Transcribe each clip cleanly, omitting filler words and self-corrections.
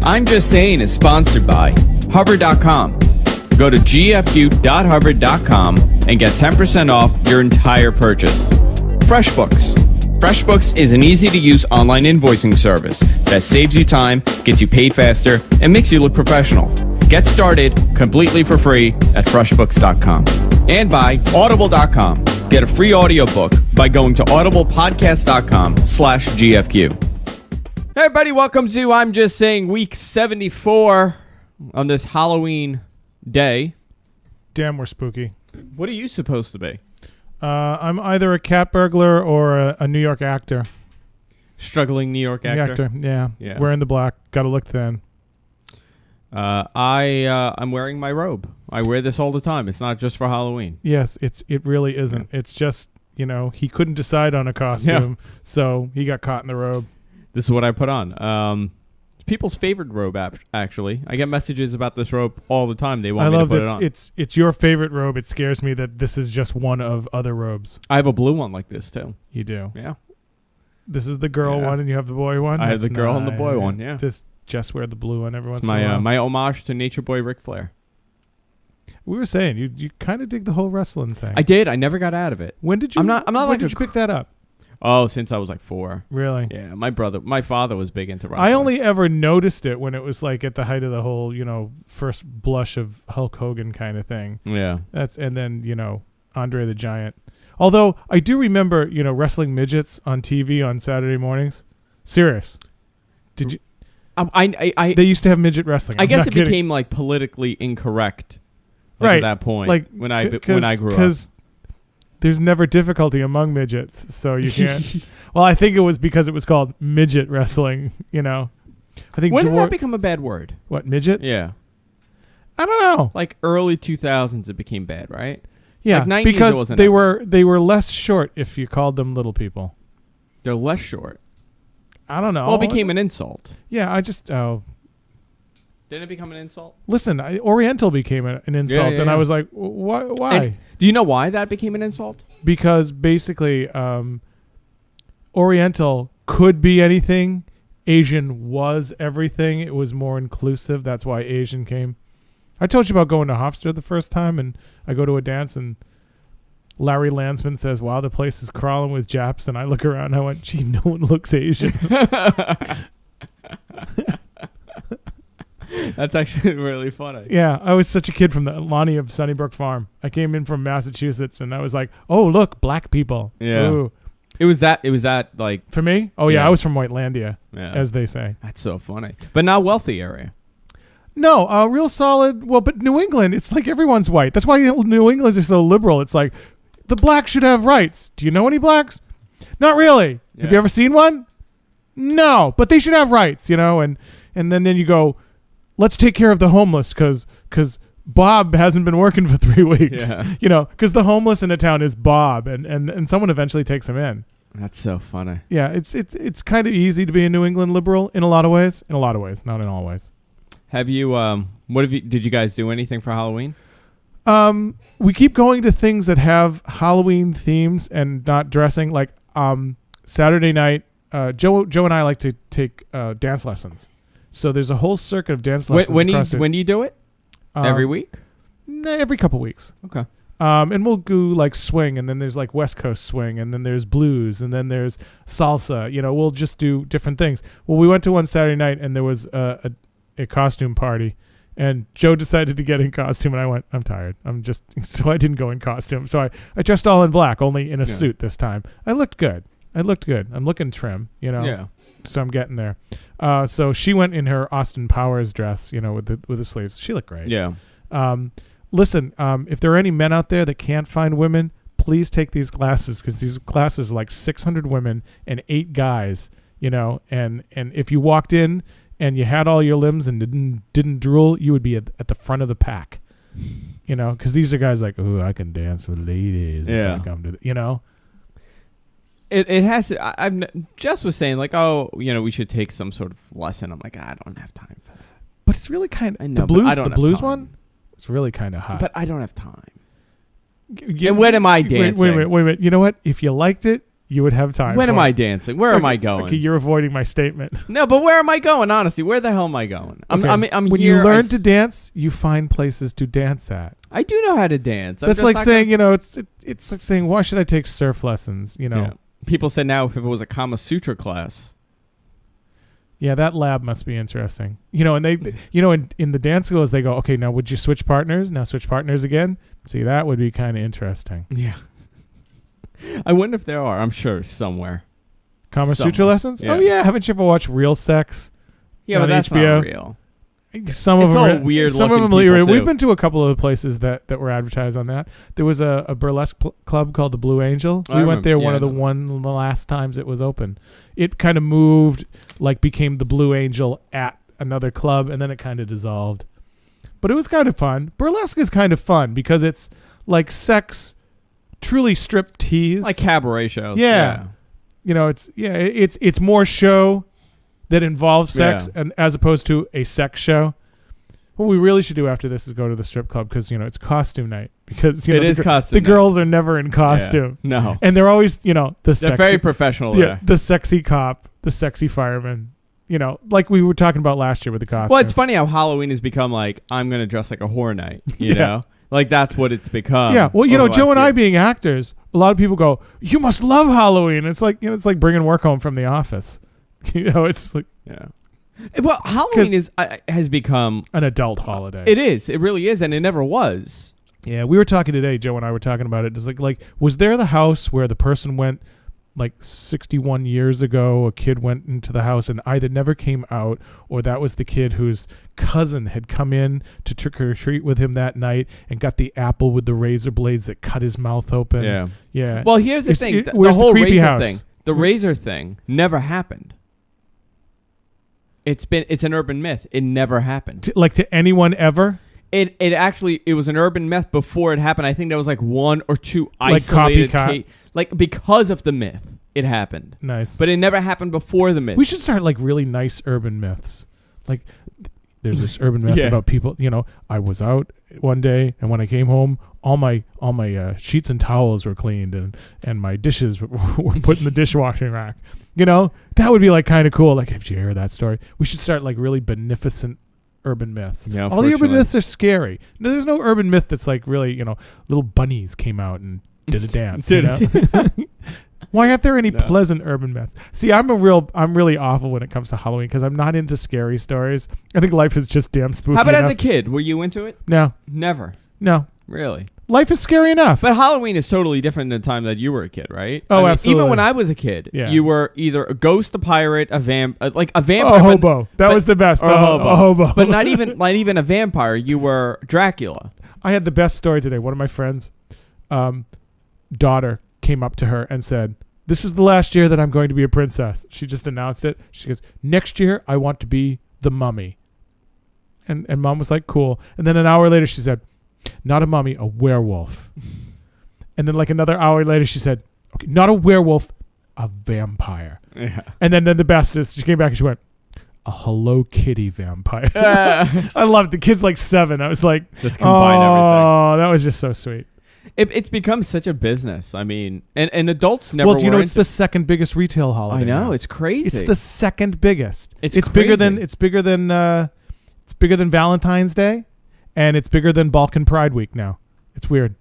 I'm Just Saying is sponsored by Hover.com. Go to gfu.hover.com and get 10% off your entire purchase. FreshBooks. FreshBooks is an easy-to-use online invoicing service that saves you time, gets you paid faster, and makes you look professional. Get started completely for free at freshbooks.com. And by Audible.com. Get a free audiobook by going to audiblepodcast.com/GFQ. Hey everybody, welcome to I'm Just Saying week 74 on this Halloween day. Damn, we're spooky. What are you supposed to be? I'm either a cat burglar or a New York actor. Struggling New York actor? Yeah. Wearing the black. Gotta look thin. I'm wearing my robe. I wear this all the time. It's not just for Halloween. Yes, it really isn't. Yeah. It's just, he couldn't decide on a costume, so he got caught in the robe. This is what I put on. It's people's favorite robe, actually. I get messages about this robe all the time. They want me to put it on. It's your favorite robe. It scares me that this is just one of other robes. I have a blue one like this, too. You do? Yeah. This is the girl one, and you have the boy one? I have the girl and the boy one, yeah. Just wear the blue one every once in a while. My homage to Nature Boy Ric Flair. We were saying, you kind of dig the whole wrestling thing. I did. I never got out of it. When did you? When did you pick that up? Oh, since I was like 4. Really? Yeah. My father was big into wrestling. I only ever noticed it when it was like at the height of the whole, first blush of Hulk Hogan kind of thing. Yeah. And then, Andre the Giant. Although I do remember, wrestling midgets on TV on Saturday mornings. Serious. Did you? They used to have midget wrestling. I guess it became like politically incorrect. Right. At that point. Like when I grew up. Because there's never difficulty among midgets, so you can't. Well, I think it was because it was called midget wrestling. I think. When did that become a bad word? What, midgets? Yeah. I don't know. Like early 2000s, it became bad, right? Yeah, like 90s, because it wasn't they were less short if you called them little people. They're less short. I don't know. Well, it became an insult. Yeah, Didn't it become an insult? Listen, Oriental became an insult, and I was like, why? And do you know why that became an insult? Because basically, Oriental could be anything. Asian was everything. It was more inclusive. That's why Asian came. I told you about going to Hofstra the first time, and I go to a dance, and Larry Landsman says, wow, the place is crawling with Japs. And I look around and I went, gee, no one looks Asian. That's actually really funny. Yeah, I was such a kid from the Lonnie of Sunnybrook Farm. I came in from Massachusetts, and I was like, oh, look, black people. Yeah. Ooh. It was that like... For me? Oh, yeah, I was from Whitelandia, as they say. That's so funny. But not wealthy area. No, real solid. Well, but New England, it's like everyone's white. That's why New Englanders are so liberal. It's like, the blacks should have rights. Do you know any blacks? Not really. Yeah. Have you ever seen one? No, but they should have rights, and then you go, let's take care of the homeless because Bob hasn't been working for 3 weeks, because the homeless in a town is Bob, and someone eventually takes him in. That's so funny. Yeah, it's kind of easy to be a New England liberal in a lot of ways. In a lot of ways, not in all ways. Have you? Did you guys do anything for Halloween? We keep going to things that have Halloween themes and not dressing. Like Saturday night, Joe and I like to take dance lessons. So there's a whole circuit of dance lessons. When do you do it? Every week? Every couple weeks. Okay. And we'll do like swing, and then there's like West Coast swing, and then there's blues, and then there's salsa. We'll just do different things. Well, we went to one Saturday night, and there was a costume party, and Joe decided to get in costume, and I went, I'm tired. So I didn't go in costume. So I dressed all in black, only in a suit this time. I looked good. I'm looking trim, Yeah. So I'm getting there. So she went in her Austin Powers dress, with the sleeves. She looked great. Yeah. Listen, if there are any men out there that can't find women, please take these classes, because these classes are like 600 women and 8 guys, and if you walked in and you had all your limbs and didn't drool, you would be at the front of the pack, because these are guys like, oh, I can dance with ladies. Yeah. If I come to It has to. I'm Jess was saying like, oh, we should take some sort of lesson. I'm like, I don't have time for that. But it's really kind of the blues one. It's really kind of hot. But I don't have time. And when am I dancing? Wait a minute. You know what? If you liked it, you would have time. When for am I it. dancing? Where am I going? Okay, you're avoiding my statement. No, but where am I going? Honestly, where the hell am I going? I'm when here. you learn to dance, you find places to dance at. I do know how to dance. That's like saying, it's like saying, why should I take surf lessons? Yeah. People say now if it was a Kama Sutra class. Yeah, that lab must be interesting. And they, in the dance schools, they go, okay, now would you switch partners? Now switch partners again. See, that would be kind of interesting. Yeah. I wonder if there are. I'm sure somewhere. Kama Sutra lessons? Yeah. Oh, yeah. Haven't you ever watched Real Sex? Yeah, but that's HBO? not real. Some of It's them all are weird Some of looking them are people, too. We've been to a couple of the places that were advertised on that. There was a burlesque club called the Blue Angel. We went there one of the last times it was open. It kind of moved, became the Blue Angel at another club, and then it kind of dissolved. But it was kind of fun. Burlesque is kind of fun because it's like sex, truly strip tease, like cabaret shows. Yeah. It's more show that involves sex and as opposed to a sex show. What we really should do after this is go to the strip club because it's costume night because it is costume the girls are never in costume. Yeah. No, and they're always they're very professional. Yeah, the sexy cop, the sexy fireman. Like we were talking about last year with the costumes. Well, it's funny how Halloween has become like I'm gonna dress like a whore night. You know. Like, that's what it's become. Yeah. Well, Joe and I being actors, a lot of people go, you must love Halloween. It's like, it's like bringing work home from the office. It's like. Yeah. Well, Halloween has become an adult holiday. It is. It really is. And it never was. Yeah. We were talking today, Joe and I were talking about it. Just like, was there the house where the person went 61 years ago, a kid went into the house and either never came out or that was the kid whose cousin had come in to trick or treat with him that night and got the apple with the razor blades that cut his mouth open. Yeah. Yeah. Well, here's the thing. The whole razor thing. The razor thing never happened. It's an urban myth. It never happened. To anyone ever? It was an urban myth before it happened. I think there was one or two isolated copycat. Because of the myth, it happened. Nice. But it never happened before the myth. We should start really nice urban myths. There's this urban myth about people, I was out one day and when I came home, all my sheets and towels were cleaned and my dishes were put in the dishwashing rack. That would be kind of cool. Did you hear that story? We should start really beneficent urban myths. Yeah, all the urban myths are scary. No, there's no urban myth that's really, little bunnies came out and did a dance. Why aren't there any pleasant urban myths? See, I'm really awful when it comes to Halloween because I'm not into scary stories. I think life is just damn spooky. How about enough. as a kid? Were you into it? No. Never. No. Really? Life is scary enough. But Halloween is totally different than the time that you were a kid, right? Oh, absolutely. Even when I was a kid, you were either a ghost, a pirate, a vampire. A hobo. That was the best. A hobo. But not even a vampire. You were Dracula. I had the best story today. One of my friends' daughter came up to her and said, "This is the last year that I'm going to be a princess." She just announced it. She goes, "Next year, I want to be the mummy." And Mom was like, "Cool." And then an hour later, she said, "Not a mummy, a werewolf." And then another hour later, she said, "Okay, not a werewolf, a vampire." Yeah. And then the best is she came back and she went, "A Hello Kitty vampire." I loved it. The kid's 7. I was like, just combine everything. Oh, that was just so sweet. It's become such a business. I mean, and adults never. Well, do you know it's the second biggest retail holiday? I know, now. It's crazy. It's the second biggest. It's bigger than Valentine's Day, and it's bigger than Balkan Pride Week now. It's weird.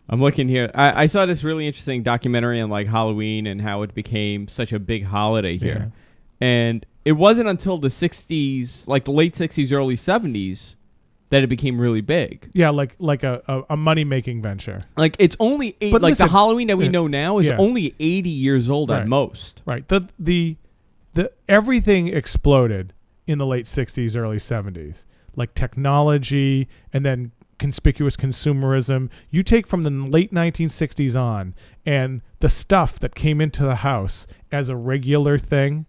I'm looking here. I saw this really interesting documentary on Halloween and how it became such a big holiday here, and it wasn't until the 60s, the late 60s, early 70s. That it became really big. Yeah, like a money-making venture. It's only the Halloween that we know now is only 80 years old at most. Right. The everything exploded in the late 60s, early 70s. Technology and then conspicuous consumerism. You take from the late 1960s on and the stuff that came into the house as a regular thing,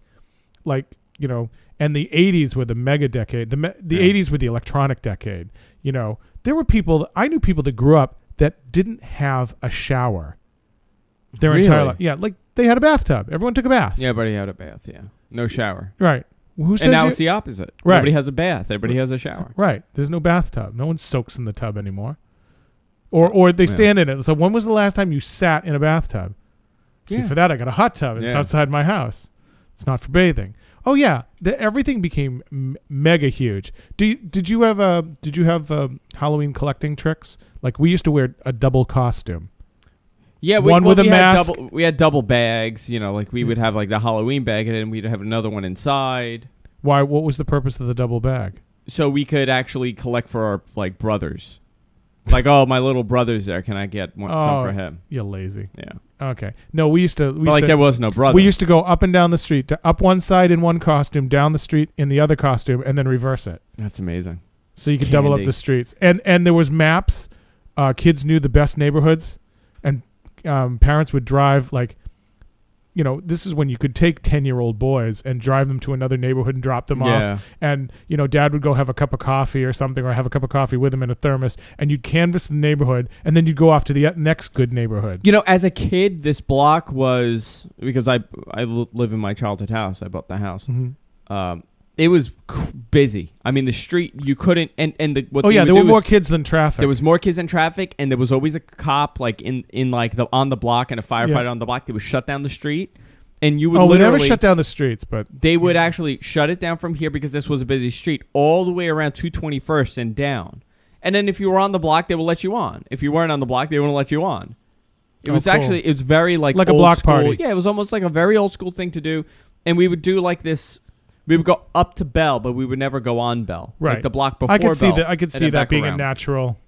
and the 80s were the mega decade. The 80s were the electronic decade. There were I knew people that grew up that didn't have a shower their entire life. Yeah, they had a bathtub. Everyone took a bath. Yeah, everybody had a bath, yeah. No shower. Right. Who says now it's the opposite. Right. Nobody has a bath. Everybody has a shower. Right. There's no bathtub. No one soaks in the tub anymore. or they stand in it. So when was the last time you sat in a bathtub? See, for that I got a hot tub. It's outside my house. It's not for bathing. Oh yeah, everything became mega huge. Did you have Halloween collecting tricks? Like we used to wear a double costume. Yeah, one with a mask. We had double bags. You know, like we would have like the Halloween bag, and then we'd have another one inside. Why? What was the purpose of the double bag? So we could actually collect for our like brothers. Like, oh, my little brother's there. Can I get some for him? You're lazy. Yeah. Okay. No, we used to. There was no brother. We used to go up and down the street, up one side in one costume, down the street in the other costume, and then reverse it. That's amazing. So you could double up the streets, and there was maps. Kids knew the best neighborhoods, and parents would drive like. You know, this is when you could take 10-year-old boys and drive them to another neighborhood and drop them off. And, you know, dad would go have a cup of coffee or something, or have a cup of coffee with him in a thermos, and you'd canvass the neighborhood, and then you'd go off to the next good neighborhood. You know, as a kid, this block was, because I live in my childhood house. I bought the house. Mm-hmm. It was busy. I mean, the street, you couldn't, there were more kids than traffic. There was more kids than traffic, and there was always a cop like in like on the block and a firefighter on the block. They would shut down the street, and you would we never shut down the streets, but they would actually shut it down from here because this was a busy street all the way around 221st and down. And then if you were on the block, they would let you on. If you weren't on the block, they wouldn't let you on. It was actually, it was very like a old block school. Party. Yeah, it was almost like a very old school thing to do, and we would do like this. We would go up to Bell, but we would never go on Bell. Right. Like the block before I could Bell. I could see that being a natural.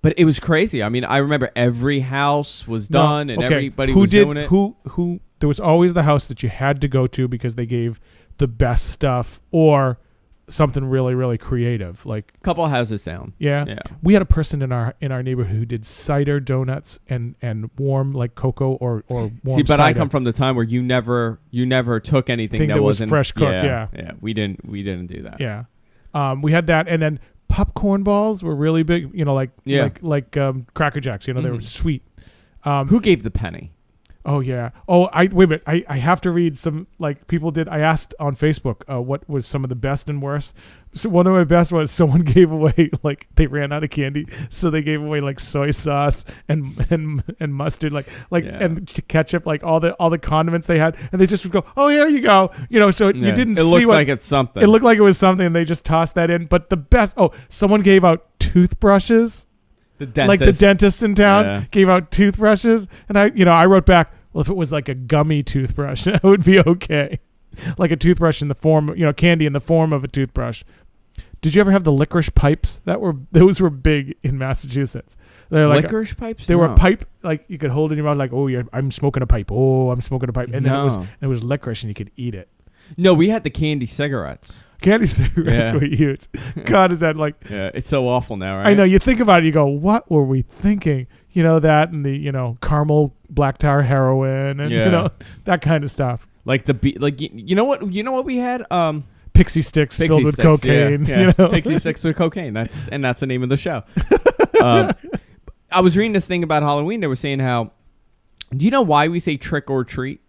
But it was crazy. I mean, I remember every house was done and everybody was doing it. Who? There was always the house that you had to go to because they gave the best stuff or something really, really creative. Like a couple houses down. Yeah. We had a person in our neighborhood who did cider donuts and warm like cocoa or warm but cider. I come from the time where you never took anything that was wasn't fresh cooked. Yeah. We didn't do that. Yeah. We had that, and then popcorn balls were really big. You know, like Cracker Jacks. You know, they were sweet. Who gave the penny? Oh yeah. Oh, wait a minute. I have to read some like people did. I asked on Facebook what was some of the best and worst. So one of my best was someone gave away like they ran out of candy, so they gave away like soy sauce and mustard and ketchup, like all the condiments they had, and they just would go, oh, here you go, you know. So you didn't. It looks like it's something. It looked like it was something, and they just tossed that in. But the best. Oh, someone gave out toothbrushes. The dentist. Like the dentist in town gave out toothbrushes, and I wrote back, well, if it was like a gummy toothbrush, that would be okay. Like a toothbrush in the form, candy in the form of a toothbrush. Did you ever have the licorice pipes? Those were big in Massachusetts. They're like licorice pipes. They were a pipe like you could hold in your mouth, like, oh yeah, I'm smoking a pipe. Oh, I'm smoking a pipe, and then it was licorice, and you could eat it. No, we had the candy cigarettes. Candy cigarettes were huge. God, is that like... Yeah, it's so awful now, right? I know. You think about it, you go, what were we thinking? You know, that and the, caramel black tar heroin and, that kind of stuff. Like you know what we had? Pixie sticks filled with cocaine. Yeah. Pixie sticks with cocaine. That's the name of the show. I was reading this thing about Halloween. They were saying how... Do you know why we say trick or treat?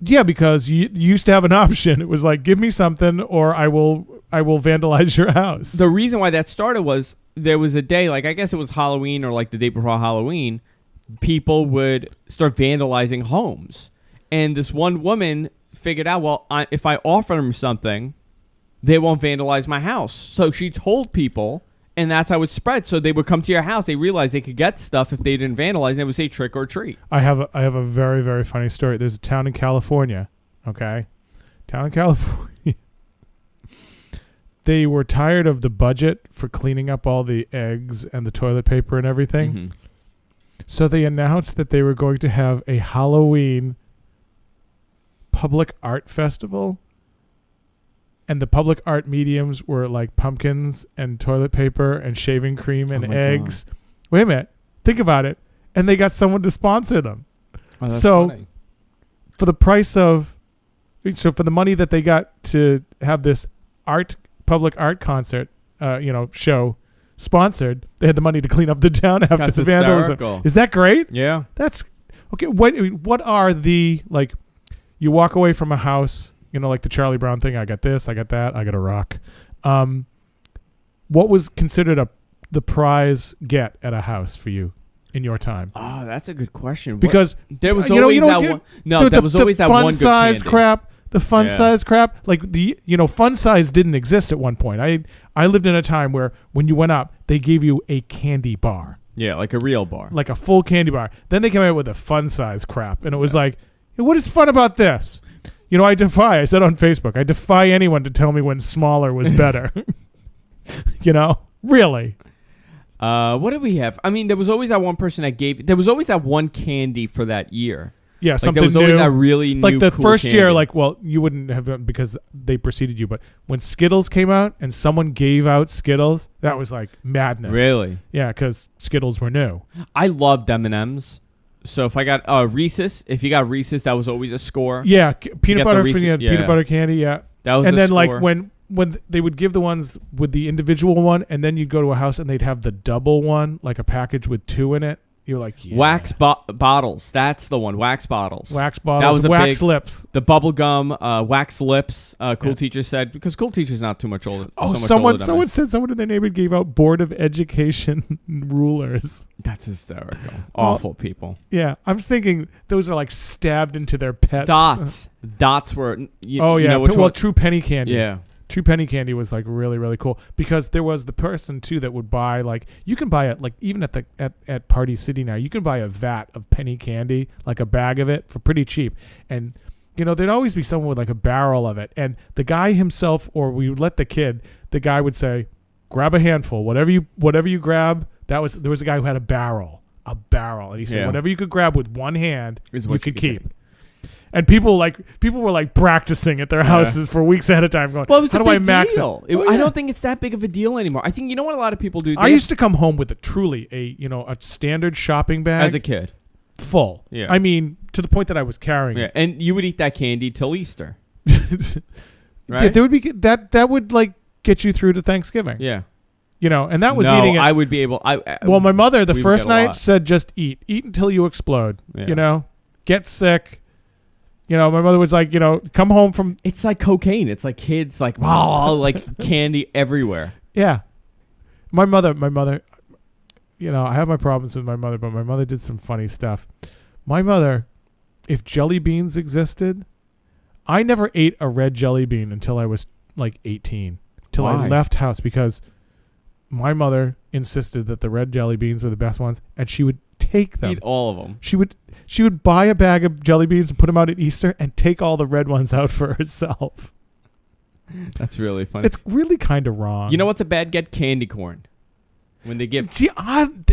Yeah, because you used to have an option. It was like, give me something or I will vandalize your house. The reason why that started was there was a day, like I guess it was Halloween or like the day before Halloween, people would start vandalizing homes. And this one woman figured out, well, if I offer them something, they won't vandalize my house. So she told people, and that's how it spread. So they would come to your house. They realized they could get stuff if they didn't vandalize. And they would say trick or treat. I have a very, very funny story. There's a town in California. Okay, town in California. They were tired of the budget for cleaning up all the eggs and the toilet paper and everything. Mm-hmm. So they announced that they were going to have a Halloween public art festival. And the public art mediums were like pumpkins and toilet paper and shaving cream and eggs. God. Wait a minute. Think about it. And they got someone to sponsor them. Oh, that's funny. For the money that they got to have this public art concert, show sponsored, they had the money to clean up the town after the vandalism. Hysterical. Is that great? Yeah. That's okay. What are the, like, you walk away from a house, like the Charlie Brown thing. I got this, I got that, I got a rock. What was considered the prize get at a house for you? in your time? Oh, that's a good question. Because there was always that one. No, there was always that one good size candy. crap. The fun size crap, like fun size didn't exist at one point. I lived in a time where when you went up, they gave you a candy bar. Yeah, like a real bar. Like a full candy bar. Then they came out with a fun size crap. And it was like, what is fun about this? I said on Facebook, I defy anyone to tell me when smaller was better. Really. What did we have? I mean, there was always that one person that there was always that one candy for that year. Yeah, something there was new. Always that really new, like the cool first candy. year, you wouldn't have because they preceded you. But when Skittles came out and someone gave out Skittles, that was like madness. Really? Yeah, because Skittles were new. I loved M&Ms. So if I got Reese's, if you got Reese's, that was always a score. Yeah, peanut butter peanut butter candy. Yeah, that was. And then score. like when they would give the ones with the individual one, and then you'd go to a house and they'd have the double one, like a package with 2 in it. You're like, yeah. Wax bottles. That's the one. Wax bottles. Wax bottles. That was wax lips. The bubble gum, wax lips. Cool teacher said, because cool teacher's not too much older. Oh, so much someone said someone in their neighborhood gave out Board of Education rulers. That's hysterical. Awful people. Yeah, I'm thinking those are like stabbed into their pets. Dots were. True penny candy. Yeah. True penny candy was like really, really cool because there was the person too that would buy you can buy it like even at Party City now, you can buy a vat of penny candy, like a bag of it for pretty cheap. And there'd always be someone with like a barrel of it. And the guy himself, or we would let the guy would say, grab a handful, whatever you grab. There was a guy who had a barrel. And he said, whatever you could grab with one hand, you could keep. And people were like practicing at their houses for weeks ahead of time going, well, it was how do I max it? I don't think it's that big of a deal anymore. I think, what a lot of people do? I used to come home with a standard shopping bag. As a kid. Full. Yeah. I mean, to the point that I was carrying it. And you would eat that candy till Easter. Right? Yeah, there would be that would like get you through to Thanksgiving. Yeah. and that was eating it. I would be able. Well, my mother the first night said, just eat until you explode. Yeah. Get sick. My mother was like, come home from. It's like cocaine. It's like kids, like like candy everywhere. Yeah. My mother. I have my problems with my mother, but my mother did some funny stuff. My mother, if jelly beans existed, I never ate a red jelly bean until I was like 18. Till I left house because my mother insisted that the red jelly beans were the best ones, and she would take them. Eat all of them. She would buy a bag of jelly beans and put them out at Easter and take all the red ones out for herself. That's really funny. It's really kind of wrong. You know what's a bad get? Candy corn. When they give. See,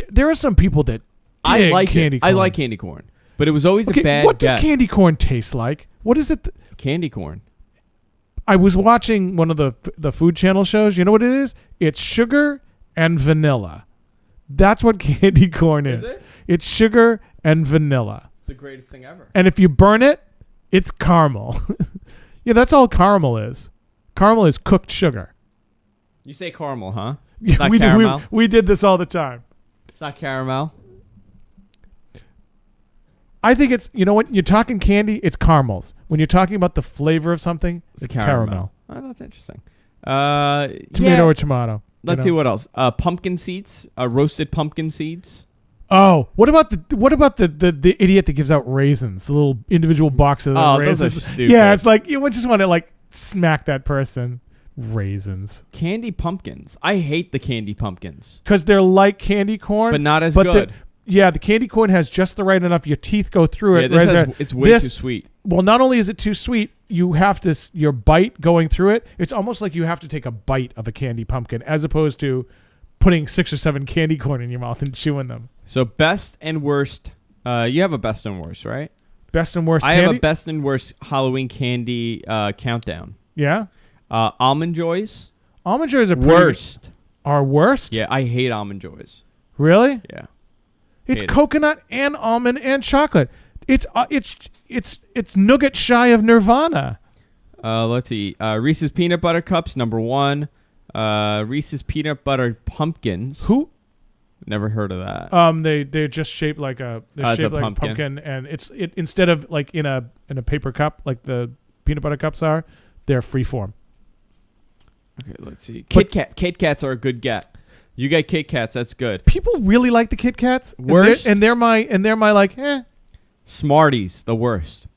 there are some people that dig candy corn. I like candy corn, but it was always a bad. What does candy corn taste like? What is it? Candy corn. I was watching one of the Food Channel shows. You know what it is? It's sugar and vanilla. That's what candy corn is. Is it? It's sugar and vanilla. It's the greatest thing ever. And if you burn it, it's caramel. Yeah, that's all caramel is. Caramel is cooked sugar. You say caramel, huh? Yeah, it's not caramel? We did this all the time. It's not caramel. I think it's, when you're talking candy, it's caramels. When you're talking about the flavor of something, it's caramel. Oh, that's interesting. Tomato or tomato. Let's see what else. Pumpkin seeds, roasted pumpkin seeds. Oh, what about the idiot that gives out raisins, the little individual box of raisins? Those are stupid. Yeah, it's like you just want to smack that person. Raisins. Candy pumpkins. I hate the candy pumpkins. Because they're like candy corn. But not as good. The candy corn has just the right enough. Your teeth go through it. It's way too sweet. Well, not only is it too sweet, you have to, your bite going through it, it's almost like you have to take a bite of a candy pumpkin as opposed to putting 6 or 7 candy corn in your mouth and chewing them. So best and worst. You have a best and worst, right? Best and worst candy? candy? I have a best and worst Halloween candy countdown. Yeah? Almond Joys. Almond Joys are worst. Are worst? Yeah, I hate Almond Joys. Really? Yeah. It's coconut and almond and chocolate. It's nougat shy of Nirvana. Let's see. Reese's Peanut Butter Cups, number 1. Reese's Peanut Butter Pumpkins. Who? Never heard of that. They're just shaped like a pumpkin, and it's instead of like in a paper cup like the peanut butter cups are, they're freeform. Okay, let's see. Kit Kats are a good get. You get Kit Kats. That's good. People really like the Kit Kats. Worst? And they're my like, Smarties, the worst.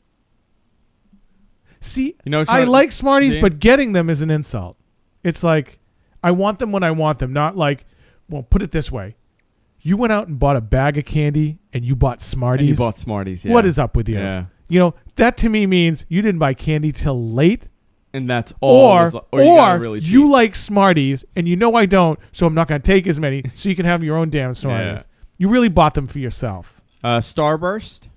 See, You know, I like Smarties, Yeah. but getting them is an insult. It's like, I want them when I want them, not like, well, put it this way. You went out and bought a bag of candy and you bought Smarties. And you bought Smarties, yeah. What is up with you? Yeah. You know, that to me means you didn't buy candy till late. And that's all. Or you got it really cheap. you like Smarties and you know I don't, so I'm not going to take as many, so you can have your own damn Smarties. You really bought them for yourself. Starburst,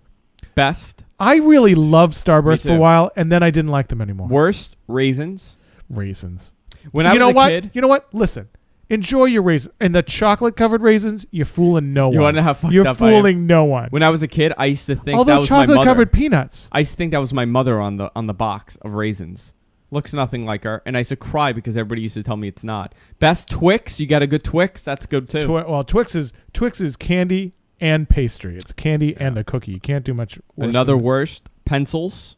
best. I really loved Starburst Me for a too. while, and then I didn't like them anymore. Worst, raisins. Raisins. When I was a kid. You know what? Listen. Enjoy your raisins. And the chocolate-covered raisins, you're fooling no one. You wanna know how fucked You're up I am? fooling no one. When I was a kid, I used to think Although that was my mother. chocolate-covered peanuts. I used to think that was my mother on the box of raisins. Looks nothing like her. And I used to cry because everybody used to tell me it's not. Best Twix. You got a good Twix? That's good too. Twix is candy and pastry. It's candy and a cookie. You can't do much worse. Another worst, pencils.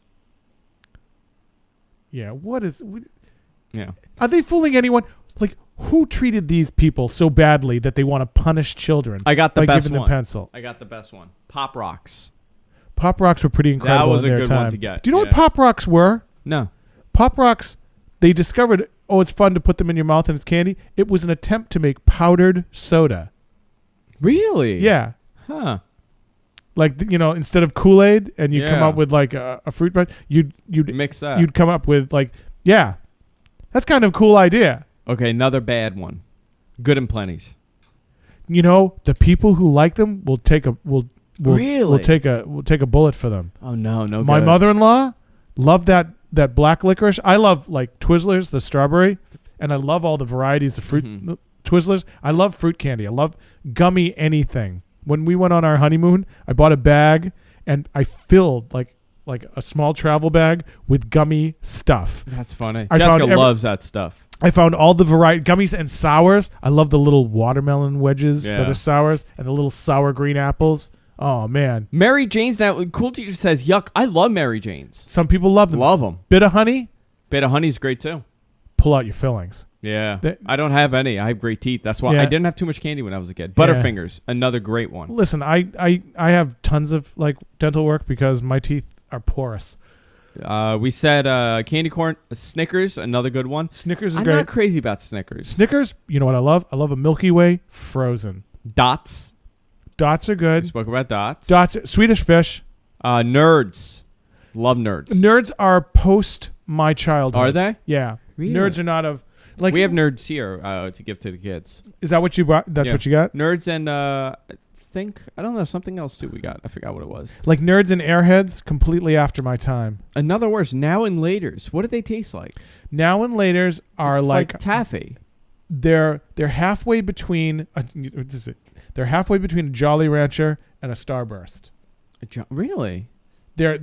Yeah. Yeah. Are they fooling anyone? Like, who treated these people so badly that they want to punish children? I got the by best giving one. them pencil. I got the best one. Pop Rocks. Pop Rocks were pretty incredible. That was in a their good time. one to get. Do you know what Yeah. Pop Rocks were? No. Pop Rocks, they discovered, it's fun to put them in your mouth and it's candy. It was an attempt to make powdered soda. Really? Yeah. Huh. Like, instead of Kool-Aid and you come Yeah. up with like a fruit punch, you'd Mix that. you'd come up with like, yeah. That's kind of a cool idea. Okay, another bad one. Good and Plenty's. The people who like them will take a will Really? take a bullet for them. Oh no, no. My good. mother-in-law loved that black licorice. I love like Twizzlers, the strawberry, and I love all the varieties of fruit Twizzlers. I love fruit candy. I love gummy anything. When we went on our honeymoon, I bought a bag and I filled like a small travel bag with gummy stuff. That's funny. I Jessica found loves that stuff. I found all the variety gummies and sours. I love the little watermelon wedges that Yeah. are sours and the little sour green apples. Oh man, Mary Jane's now. Cool Teacher says, yuck. I love Mary Jane's. some people love them. Love them. Bit of honey, Bit of honey's great too. pull out your fillings. Yeah. That- I don't have any. I have great teeth. That's why Yeah. I didn't have too much candy when I was a kid. Yeah. Butterfingers, another great one. Listen, I have tons of like dental work because my teeth are porous. We said candy corn, Snickers, another good one. Snickers is I'm great. not crazy about Snickers. Snickers, you know what I love? I love a Milky Way frozen. Dots. Dots are We good. spoke about Dots. Dots, Swedish Fish. Nerds. Love Nerds. Nerds are post my childhood. Are they? Yeah. Really? Nerds are not of like. We have Nerds here to give to the kids. Is that what you brought? That's Yeah. what you got? Nerds and I don't know, something else too we got. I forgot what it was. Like Nerds and Airheads, completely after my time. Another words, Now and Laters. What do they taste like? Now and Laters are It's like taffy. they're halfway between. They're halfway between a Jolly Rancher and a Starburst. Really? They're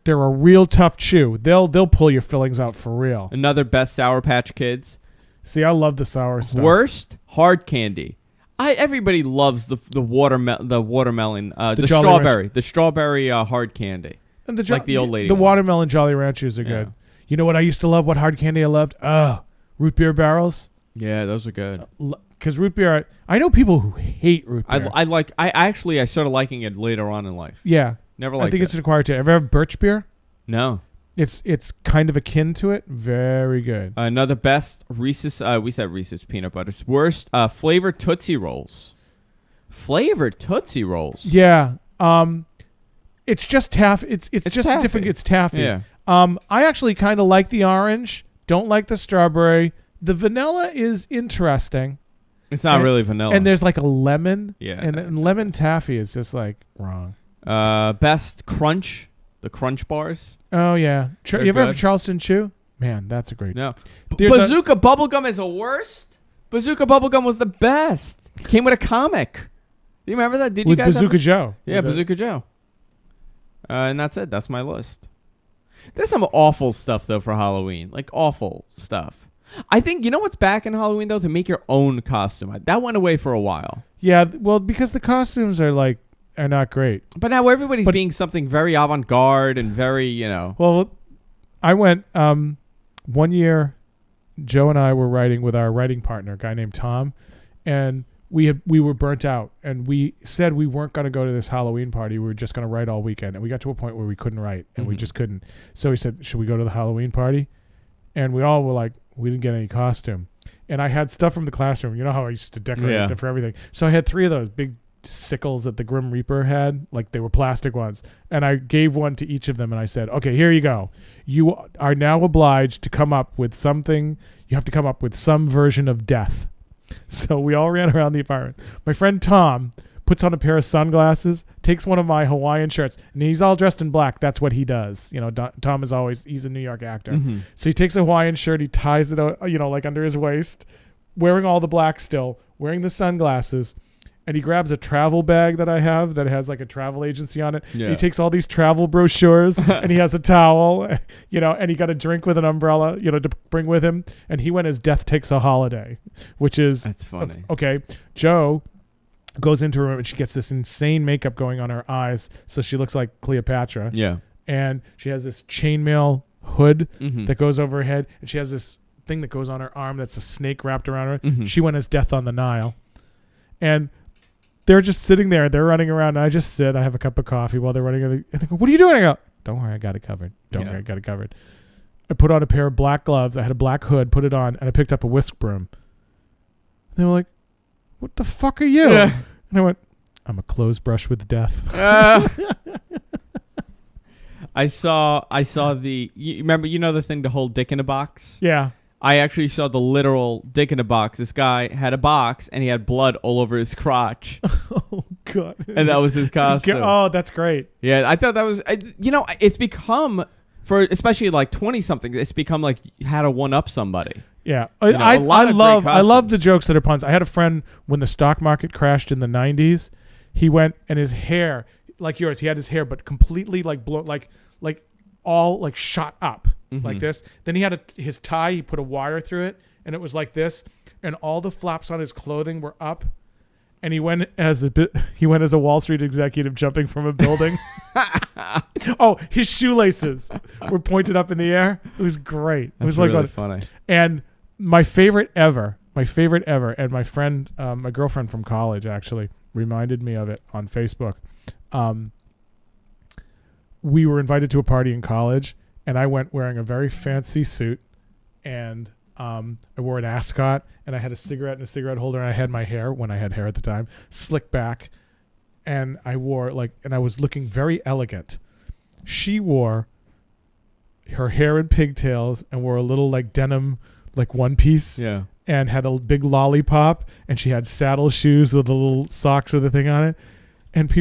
a real tough chew. They'll pull your fillings out for real. Another best Sour Patch Kids. See, I love the sour stuff. Worst hard candy. Everybody loves the watermelon, the Jolly strawberry, the strawberry hard candy. And like the old lady The one. watermelon Jolly Ranchers are good. You know what I used to love? What hard candy I loved? Root beer barrels. Yeah, those are good. Because root beer, I know people who hate root beer. I started liking it later on in life. Yeah. Never I liked think it. it's required to. Ever have birch beer? No. It's kind of akin to it. Very good. Another best Reese's. We said Reese's peanut butters. Worst flavored Tootsie Rolls. Flavored Tootsie Rolls. Yeah. It's just taffy. It's just taffy. different. It's taffy. Yeah. I actually kind of like the orange. Don't like the strawberry. The vanilla is interesting. It's not really vanilla. And there's like a lemon. Yeah. And lemon taffy is just like wrong. Best Crunch. The Crunch bars. Oh yeah. They're You ever have a good. Charleston Chew? Man, that's a great. No. There's a- Bazooka Bubblegum is the worst? Bazooka Bubblegum was the best. Came with a comic. Do you remember that? Did you With guys Bazooka Joe. Yeah, Bazooka Joe. And that's it. That's my list. There's some awful stuff, though, for Halloween. Like, awful stuff. I think, you know what's back in Halloween, though? To make your own costume. That went away for a while. Yeah, well, because the costumes are not great. But now everybody's being something very avant-garde and very, Well, I went 1 year. Joe and I were writing with our writing partner, a guy named Tom, and we were burnt out, and we said we weren't going to go to this Halloween party. We were just going to write all weekend, and we got to a point where we couldn't write, and we just couldn't. So he said, should we go to the Halloween party? And we all were like, we didn't get any costume. And I had stuff from the classroom. You know how I used to decorate it for everything. So I had 3 of those big sickles that the Grim Reaper had, like they were plastic ones. And I gave one to each of them, and I said, okay, here you go. You are now obliged to come up with something. You have to come up with some version of death. So we all ran around the apartment. My friend Tom puts on a pair of sunglasses, takes one of my Hawaiian shirts, and he's all dressed in black. That's what he does. You know, Tom is he's a New York actor. So he takes a Hawaiian shirt, he ties it, like under his waist, wearing all the black still, wearing the sunglasses, and he grabs a travel bag that I have that has like a travel agency on it. Yeah. He takes all these travel brochures and he has a towel, and he got a drink with an umbrella, to bring with him. And he went as Death Takes a Holiday, which is... That's funny. Okay. Joe goes into her room and she gets this insane makeup going on her eyes, so she looks like Cleopatra. Yeah. And she has this chainmail hood that goes over her head, and she has this thing that goes on her arm that's a snake wrapped around her. She went as Death on the Nile. And they're just sitting there. They're running around. And I just sit. I have a cup of coffee while they're running. And they go, what are you doing? I go, don't worry, I got it covered. Don't worry, I got it covered. I put on a pair of black gloves. I had a black hood, put it on, and I picked up a whisk broom. They were like, what the fuck are you? Yeah. And I went, I'm a clothes brush with death. I saw the, you remember, the thing to hold dick in a box? Yeah. I actually saw the literal dick in a box. This guy had a box and he had blood all over his crotch. Oh, God. And that was his costume. Oh, that's great. Yeah, I thought that was, it's become, for especially like 20-something, it's become like how to one-up somebody. Yeah. I love the jokes that are puns. I had a friend when the stock market crashed in the 90s. He went and his hair, like yours, he had his hair, but completely like blown, like all like shot up like this. Then he had his tie, he put a wire through it, and it was like this, and all the flaps on his clothing were up. And he went as a Wall Street executive jumping from a building. Oh, his shoelaces were pointed up in the air. It was great. That's it was really funny. And my favorite ever, and my friend, my girlfriend from college actually reminded me of it on Facebook. We were invited to a party in college, and I went wearing a very fancy suit, and I wore an ascot, and I had a cigarette and a cigarette holder, and I had my hair, when I had hair at the time, slicked back, and I wore and I was looking very elegant. She wore her hair in pigtails and wore a little like denim, like one piece, and had a big lollipop, and she had saddle shoes with the little socks with the thing on it, and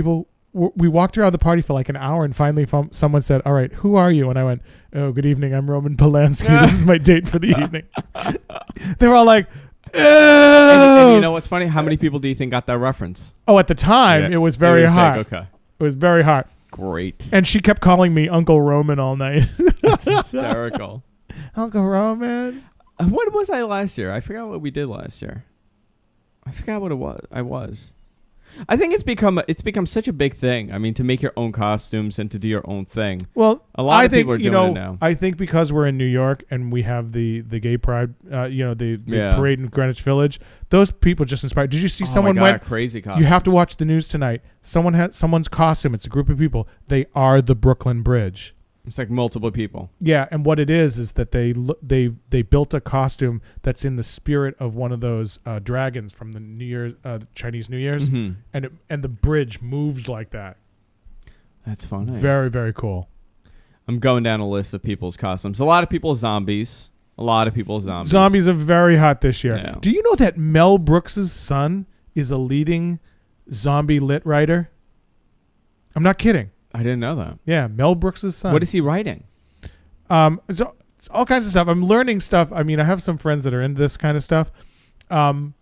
we walked around the party for like an hour, and finally someone said, all right, who are you? And I went, oh, good evening, I'm Roman Polanski. This is my date for the evening. They were all like, and you know what's funny? How many people do you think got that reference? Oh, at the time, it was very hot. Okay. It was very hot. Great. And she kept calling me Uncle Roman all night. That's hysterical. Uncle Roman. What was I last year? I forgot what we did last year. I forgot what it was. I think it's become such a big thing. I mean, to make your own costumes and to do your own thing. Well, a lot of people are doing it now. I think because we're in New York and we have the gay pride, the parade in Greenwich Village, those people just inspired. Did you see someone went crazy costumes? You have to watch the news tonight. Someone had someone's costume. It's a group of people. They are the Brooklyn Bridge. It's like multiple people. Yeah, and what it is that they built a costume that's in the spirit of one of those dragons from the New Year's Chinese New Year's, and the bridge moves like that. That's funny. Very, very cool. I'm going down a list of people's costumes. A lot of people zombies. Zombies are very hot this year. Yeah. Do you know that Mel Brooks' son is a leading zombie lit writer? I'm not kidding. I didn't know that. Yeah, Mel Brooks' son. What is he writing? So it's all kinds of stuff. I'm learning stuff. I mean, I have some friends that are into this kind of stuff. There's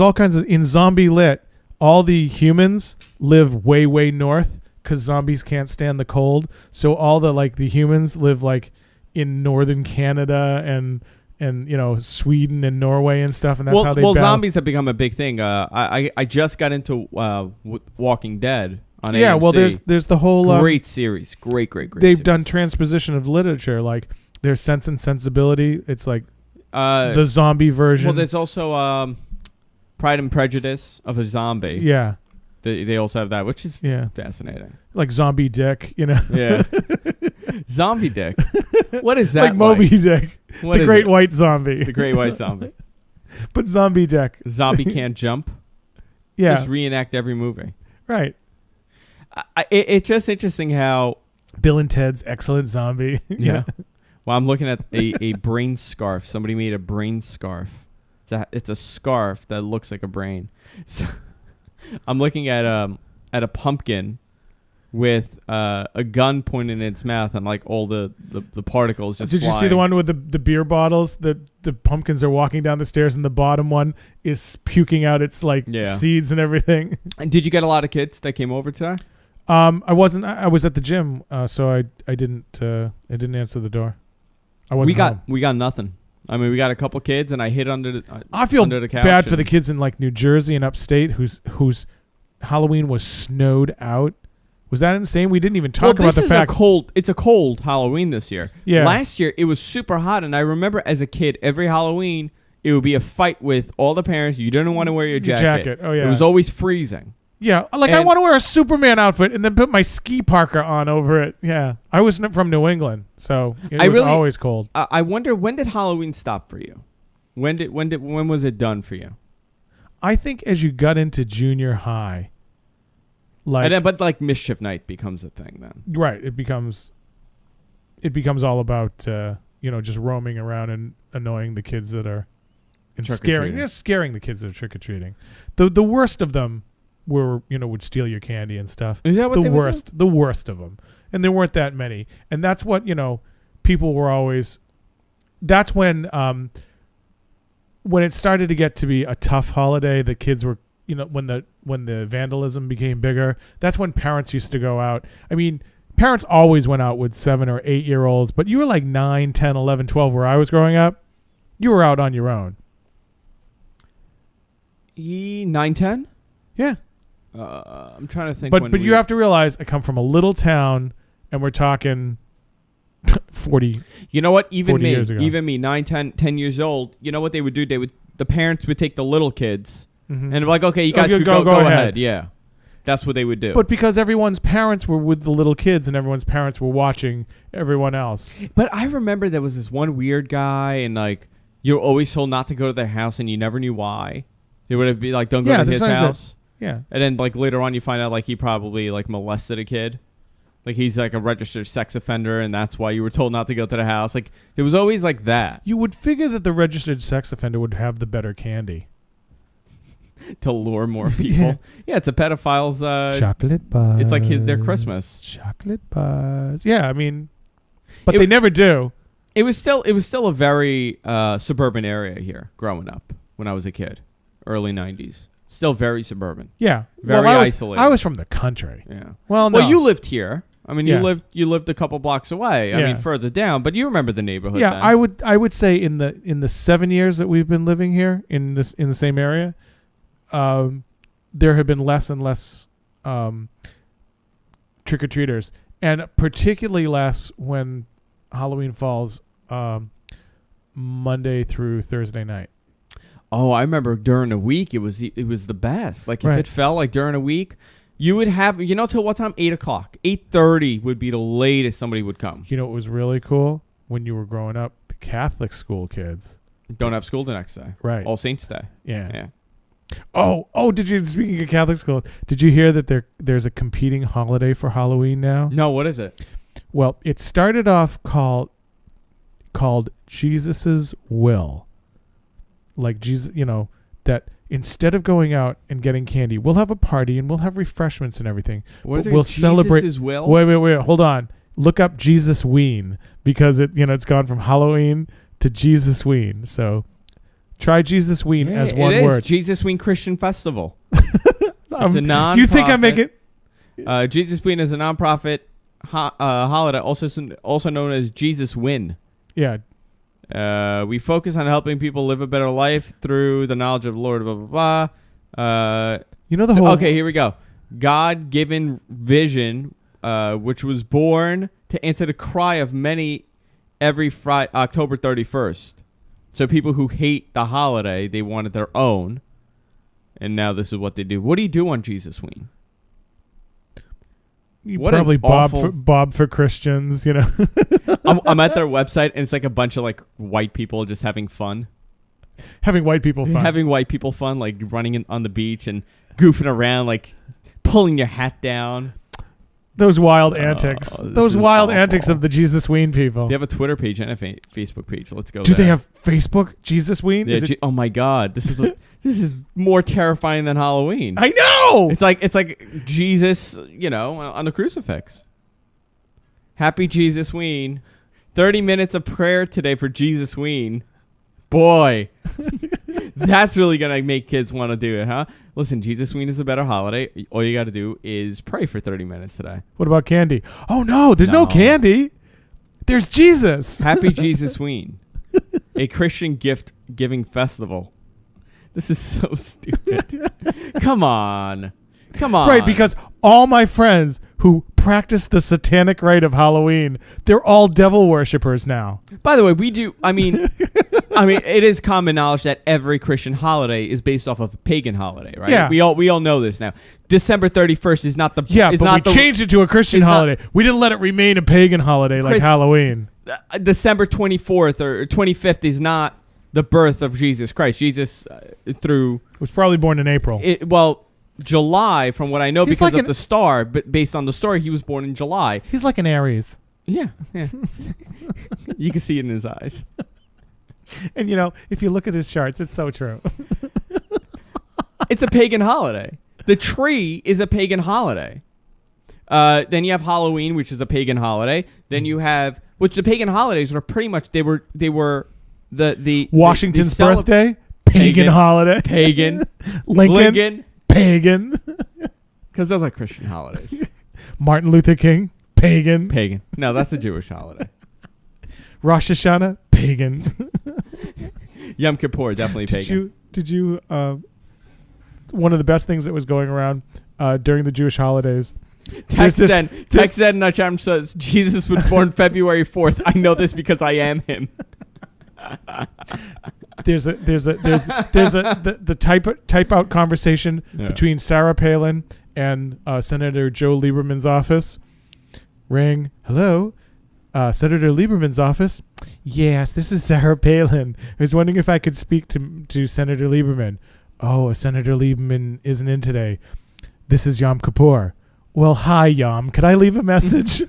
all kinds of, in zombie lit, all the humans live way, way north because zombies can't stand the cold. So all the humans live like in northern Canada and Sweden and Norway and stuff, and that's how they balance. Zombies have become a big thing. I just got into Walking Dead on AMC. Yeah, well, there's the whole great series, great. They've done transposition of literature, like there's Sense and Sensibility. It's like the zombie version. Well, there's also Pride and Prejudice of a zombie. Yeah. They also have that, which is fascinating. Like Zombie Dick, you know. Yeah. Zombie Dick. What is that? Like Moby Dick. What the is Great it? White Zombie. The Great White Zombie. But Zombie Dick. Zombie can't jump. Yeah. Just reenact every movie. Right. It's just interesting how Bill and Ted's Excellent Zombie. Yeah. Well, I'm looking at a brain scarf. Somebody made a brain scarf. It's a scarf that looks like a brain. So I'm looking at a pumpkin with a gun pointed in its mouth and like all the particles just Did flying. you see the one with the beer bottles? The pumpkins are walking down the stairs and the bottom one is puking out its seeds and everything. And did you get a lot of kids that came over today? I wasn't. I was at the gym, so I didn't answer the door. I wasn't. We got nothing. I mean, we got a couple kids, and I hid under the. I feel under the couch bad for the kids in like New Jersey and upstate whose Halloween was snowed out. Was that insane? We didn't even talk about the fact. It's a cold Halloween this year. Yeah. Last year it was super hot, and I remember as a kid, every Halloween it would be a fight with all the parents. You didn't want to wear your jacket. Oh yeah. It was always freezing. Yeah, like I want to wear a Superman outfit and then put my ski parka on over it. Yeah, I was from New England, so it was always cold. I wonder, when did Halloween stop for you? When was it done for you? I think as you got into junior high, but Mischief Night becomes a thing then. Right, it becomes all about just roaming around and annoying the kids that are and scaring the kids that are trick or treating. The worst of them would steal your candy and stuff. Is that what they would do? The worst of them. And there weren't that many. And that's what, people were always, that's when it started to get to be a tough holiday, the kids were, when the vandalism became bigger, that's when parents used to go out. I mean, parents always went out with 7 or 8 year olds, but you were like 9, 10, 11, 12 where I was growing up. You were out on your own. 9, 10? Yeah. I'm trying to think. But you have to realize I come from a little town, and we're talking 40. You know what? Even me, 9, 10 years old. You know what they would do? The parents would take the little kids, and they're like, okay, you guys could go ahead. Yeah, that's what they would do. But because everyone's parents were with the little kids, and everyone's parents were watching everyone else. But I remember there was this one weird guy, and like you were always told not to go to their house, and you never knew why. They would be like, don't go to his house. Yeah. And then like later on you find out like he probably like molested a kid. Like he's like a registered sex offender and that's why you were told not to go to the house. Like there was always like that. You would figure that the registered sex offender would have the better candy. To lure more people. Yeah, it's a pedophile's chocolate bars. It's like their Christmas. Chocolate bars. Yeah, I mean but they never do. It was still a very suburban area here growing up when I was a kid. Early 90s. Still very suburban. Yeah. Very isolated. I was from the country. Yeah. Well, no. Well, you lived here. I mean, you lived a couple blocks away. I mean, further down, but you remember the neighborhood. Yeah, then. I would say in the 7 years that we've been living here in the same area, there have been less and less trick or treaters, and particularly less when Halloween falls Monday through Thursday night. Oh, I remember during the week it was the best. Like if it fell like during a week, you would have till what time? 8 o'clock. 8:30 would be the latest somebody would come. You know what was really cool when you were growing up? The Catholic school kids don't have school the next day. Right. All Saints Day. Yeah. Oh! Speaking of Catholic school, did you hear that there's a competing holiday for Halloween now? No, what is it? Well, it started off called Jesus's Will. Like Jesus, that instead of going out and getting candy, we'll have a party and we'll have refreshments and everything. What is it? We'll celebrate. Jesus' will? Wait, hold on. Look up Jesus Ween because it's gone from Halloween to Jesus Ween. So try Jesus Ween as one word. Jesus Ween Christian Festival. It's a non-profit. You think I make it? Jesus Ween is a non-profit holiday, also known as Jesus Win. Yeah. We focus on helping people live a better life through the knowledge of the Lord, blah, blah, blah. The whole... Okay, here we go. God-given vision, which was born to answer the cry of many every October 31st. So people who hate the holiday, they wanted their own, and now this is what they do. What do you do on Jesus-ween? You What an probably awful- Bob for Christians, you know. I'm at their website, and it's like a bunch of like white people just having fun. Having white people fun. Having white people fun, like running on the beach and goofing around, like pulling your hat down. Those wild antics. this Those is wild awful. antics of the Jesus Ween people. They have a Twitter page and a Facebook page. Let's go. Do they there. have Facebook Jesus Ween? Yeah, Is it- oh my God, this is more terrifying than Halloween. I know. It's like Jesus, on the crucifix. Happy Jesus Ween. 30 minutes of prayer today for Jesus Ween. Boy, that's really going to make kids want to do it, huh? Listen, Jesus Ween is a better holiday. All you got to do is pray for 30 minutes today. What about candy? Oh no, there's no No. candy. There's Jesus. Happy Jesus Ween. A Christian gift giving festival. This is so stupid. Come on. Right, because all my friends who practice the satanic rite of Halloween, they're all devil worshippers now. By the way, we do. I mean, it is common knowledge that every Christian holiday is based off of a pagan holiday, right? Yeah. We all know this now. December 31st is not the. Yeah, is but not we changed it to a Christian it's not- holiday. We didn't let it remain a pagan holiday like Chris- Halloween. December 24th or 25th is not the birth of Jesus Christ. Jesus through Was probably born in April. July, from what I know, He's because like of the star. But based on the story, he was born in July. He's like an Aries. Yeah. You can see it in his eyes. And if you look at his charts, it's so true. It's a pagan holiday. The tree is a pagan holiday. Then you have Halloween, which is a pagan holiday. Then you have, which the pagan holidays were pretty much they were the Washington's the birthday, pagan holiday. pagan, Lincoln, pagan. because those are Christian holidays. Martin Luther King, pagan. Pagan. No, that's a Jewish holiday. Rosh Hashanah, pagan. Yom Kippur, definitely pagan. Did you one of the best things that was going around during the Jewish holidays. Text said in our chat says Jesus was born February 4th. I know this because I am him. There's the type out conversation between Sarah Palin and Senator Joe Lieberman's office. Ring. Hello, Senator Lieberman's office. Yes, this is Sarah Palin. I was wondering if I could speak to Senator Lieberman. Oh, Senator Lieberman isn't in today. This is Yom Kippur. Well, hi, Yom. Could I leave a message?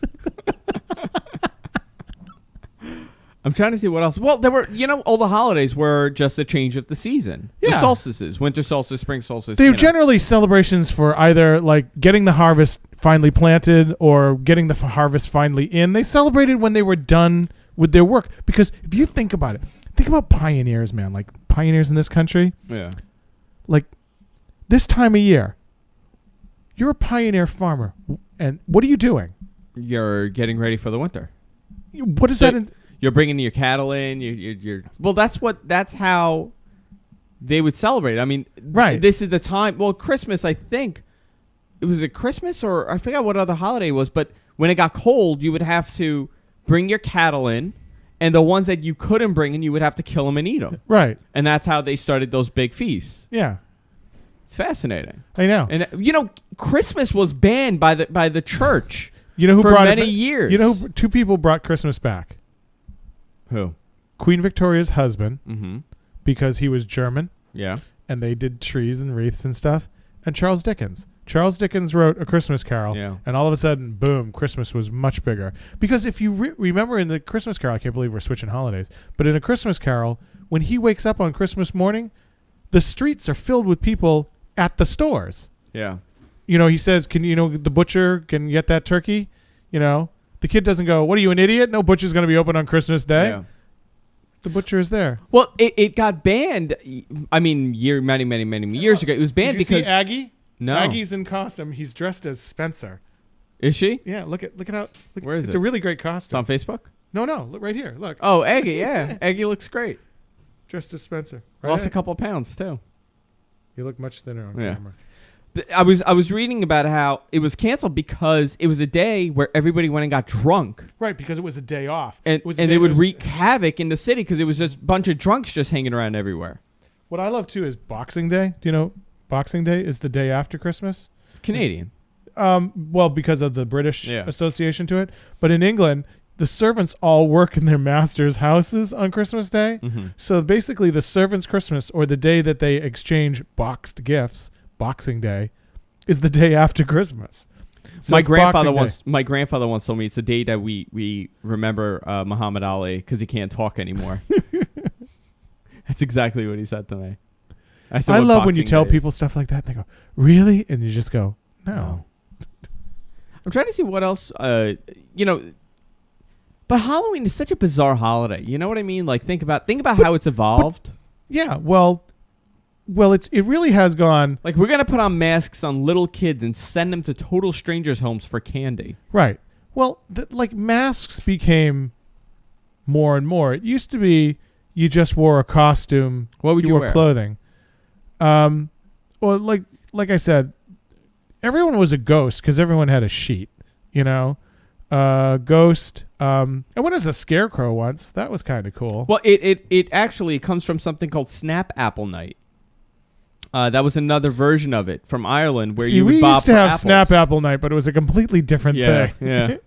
I'm trying to see what else. Well, there were, all the holidays were just a change of the season. Yeah. The solstices, winter solstice, spring solstice. They were generally celebrations for either like getting the harvest finally planted or getting the harvest finally in. They celebrated when they were done with their work. Because if you think about it, think about pioneers, man. Like pioneers in this country. Yeah. Like this time of year, you're a pioneer farmer. And what are you doing? You're getting ready for the winter. What is So- that? You're bringing your cattle in. Well, that's how they would celebrate. I mean, Right. This is the time. Well, Christmas, I think it was a Christmas or I forgot what other holiday it was. But when it got cold, you would have to bring your cattle in, and the ones that you couldn't bring in, you would have to kill them and eat them. Right. And that's how they started those big feasts. Yeah. It's fascinating. I know. And Christmas was banned by the church. You know who for brought many it years. You know, two people brought Christmas back. Who? Queen Victoria's husband, Mm-hmm. because he was German, Yeah. and they did trees and wreaths and stuff. And Charles Dickens. Charles Dickens wrote A Christmas Carol, Yeah. and all of a sudden, boom, Christmas was much bigger. Because if you remember in the Christmas Carol, I can't believe we're switching holidays, but in A Christmas Carol, when he wakes up on Christmas morning, the streets are filled with people at the stores. Yeah. He says, the butcher can get that turkey? The kid doesn't go, what are you, an idiot? No butcher's going to be open on Christmas Day. Yeah. The butcher is there. Well, it got banned. I mean, many years ago. It was banned Did you because see Aggie? no. Aggie's in costume. He's dressed as Spencer. Is she? Yeah, look at how. Where is it's it? a really great It's costume. on Facebook. No, look right here. Look, Oh, Aggie. Yeah, Aggie looks great. dressed as Spencer. Right? Lost a couple of pounds too. You look much thinner on Yeah. camera. I was reading about how it was canceled because it was a day where everybody went and got drunk. Right, because it was a day off. And they would wreak havoc in the city because it was just a bunch of drunks just hanging around everywhere. What I love, too, is Boxing Day. Do you know Boxing Day is the day after Christmas? It's Canadian. Well, because of the British Yeah. association to it. But in England, the servants all work in their masters' houses on Christmas Day. Mm-hmm. So basically the servants' Christmas, or the day that they exchange boxed gifts, Boxing Day, is the day after Christmas. So my it's grandfather Boxing Day. once told me it's the day that we remember Muhammad Ali because he can't talk anymore. That's exactly what he said to me. Said, I "What love when you Boxing tell Day is?" people stuff like that and they go, really? And you just go, no. I'm trying to see what else, but Halloween is such a bizarre holiday. You know what I mean? Like think about how it's evolved. Yeah, well, it really has gone. Like we're going to put on masks on little kids and send them to total strangers' homes for candy. Right. Well, like masks became more and more. It used to be you just wore a costume. What would you wore wear? Clothing. Well, like I said, everyone was a ghost because everyone had a sheet, you know. Ghost. I went as a scarecrow once. That was kind of cool. Well, it actually comes from something called Snap Apple Night. That was another version of it from Ireland where See, you would we bob used to for have apples. Snap Apple Night, but it was a completely different thing. Yeah.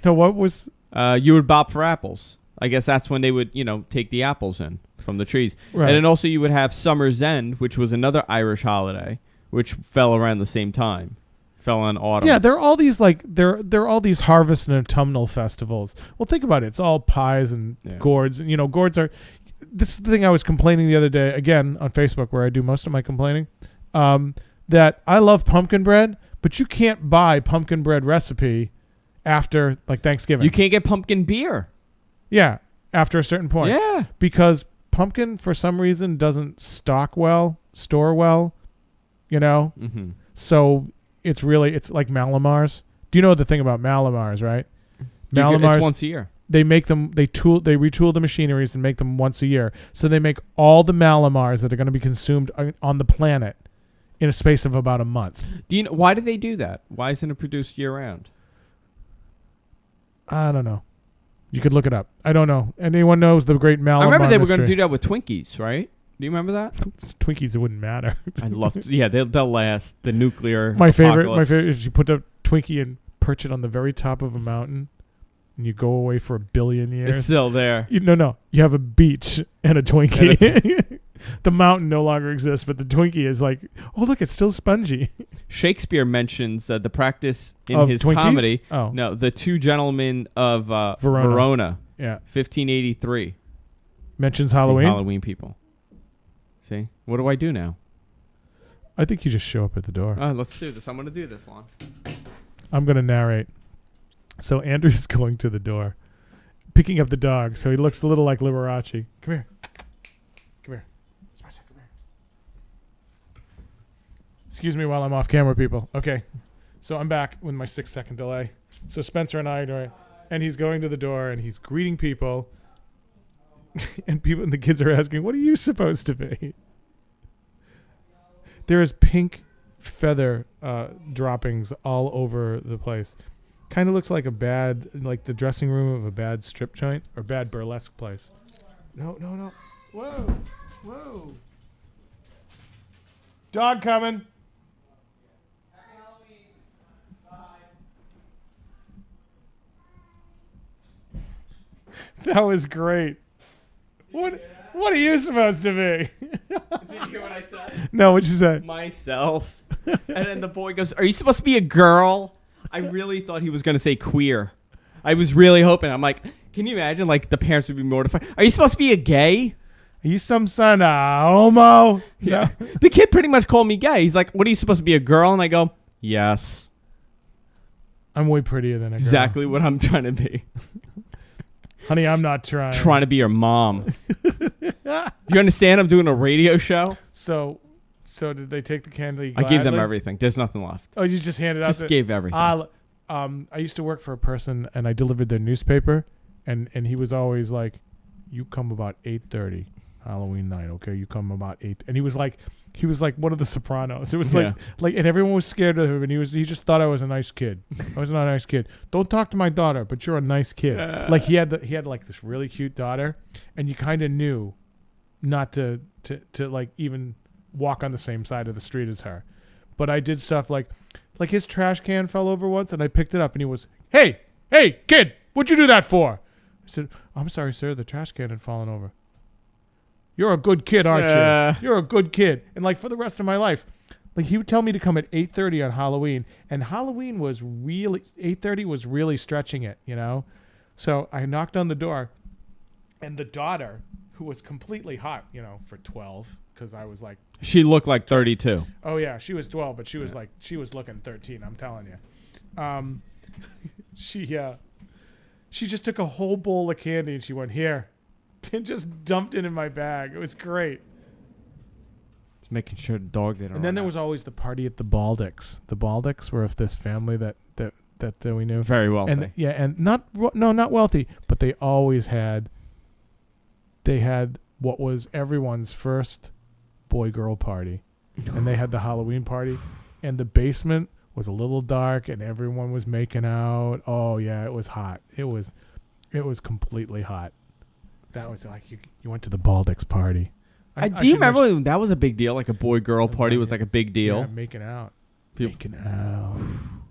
No, what was? You would bob for apples. I guess that's when they would, take the apples in from the trees. Right. And then also you would have Summer's End, which was another Irish holiday, which fell around the same time. Fell on autumn. Yeah, there are all these there are all these harvest and autumnal festivals. Well, think about it. It's all pies and gourds. And, gourds are. This is the thing I was complaining the other day again on Facebook, where I do most of my complaining. That I love pumpkin bread, but you can't buy pumpkin bread recipe after like Thanksgiving. You can't get pumpkin beer. Yeah, after a certain point. Yeah. Because pumpkin for some reason doesn't store well. Mm-hmm. So it's like Malamars. Do you know the thing about Malamars, right? Malamars, It's once a year. they make them, they retool the machineries and make them once a year. So they make all the Malamars that are going to be consumed on the planet in a space of about a month. Do you know why do they do that? Why isn't it produced year round? I don't know. You could look it up. I don't know. Anyone knows the great Malamar I remember they were mystery? going to do that with Twinkies, right? Do you remember that? Twinkies, it wouldn't matter. I love. Yeah, they'll last. The nuclear. My favorite apocalypse. is you put a Twinkie and perch it on the very top of a mountain, and you go away for 1 billion years. It's still there. No. You have a beach and a Twinkie. The mountain no longer exists, but the Twinkie is like, oh, look, it's still spongy. Shakespeare mentions the practice in Of his Twinkies? comedy. Oh. No, the Two Gentlemen of Verona. Verona, Yeah. 1583. Mentions See, Halloween. Halloween people. See? What do I do now? I think you just show up at the door. Let's do this. I'm going to do this, Lon. I'm going to narrate. So Andrew's going to the door, picking up the dog. So he looks a little like Liberace. Come here. Come here. Spencer, come here. Excuse me while I'm off camera, people. Okay. So I'm back with my 6-second delay. So Spencer and I are doing, and he's going to the door and he's greeting people. And the kids are asking, what are you supposed to be? There is pink feather droppings all over the place. Kind of looks like like the dressing room of a bad strip joint or bad burlesque place. No. Whoa. Dog coming. That was great. What are you supposed to be? Did you hear what I said? No, what'd you say? Myself. And then the boy goes, are you supposed to be a girl? I really thought he was going to say queer. I was really hoping. I'm like, can you imagine? Like, the parents would be mortified. Are you supposed to be a gay? Are you some son of homo? Yeah. The kid pretty much called me gay. He's like, what are you supposed to be, a girl? And I go, yes. I'm way prettier than a girl. Exactly what I'm trying to be. Honey, I'm not trying. Trying to be your mom. You understand? I'm doing a radio show. So did they take the candy? I gave them gladly? everything. There's nothing left. Oh, you just handed out? Just gave everything. I used to work for a person, and I delivered their newspaper, and he was always like, "You come about 8:30, Halloween night, okay? You come about 8." And he was like, He was like one of the Sopranos. It was like, and everyone was scared of him, and he just thought I was a nice kid. I was not a nice kid. Don't talk to my daughter, but you're a nice kid. Like he had like this really cute daughter, and you kind of knew not to like even walk on the same side of the street as her. But I did stuff like his trash can fell over once, and I picked it up, and he was, hey, kid, what'd you do that for? I said, I'm sorry, sir, the trash can had fallen over. You're a good kid, aren't you? You're a good kid. And like for the rest of my life, like he would tell me to come at 8:30 on Halloween, and Halloween was really 8:30 was really stretching it, you know. So I knocked on the door, and the daughter, who was completely hot, you know, for 12, because I was like, she looked like 32. Oh yeah, she was 12, but she was like she was looking 13. I'm telling you. She just took a whole bowl of candy and she went, here. And just dumped it in my bag. It was great. Just making sure the dog didn't. And then there was always the party at the Baldicks. The Baldicks were of this family that we knew. Very wealthy. And not wealthy, but they always had. They had what was everyone's first boy-girl party, and they had the Halloween party, and the basement was a little dark, and everyone was making out. Oh yeah, it was hot. It was completely hot. That was like you went to the Baldicks party. Do you remember when that was a big deal? Like a boy-girl party was like a big deal. Yeah, making out. Making out.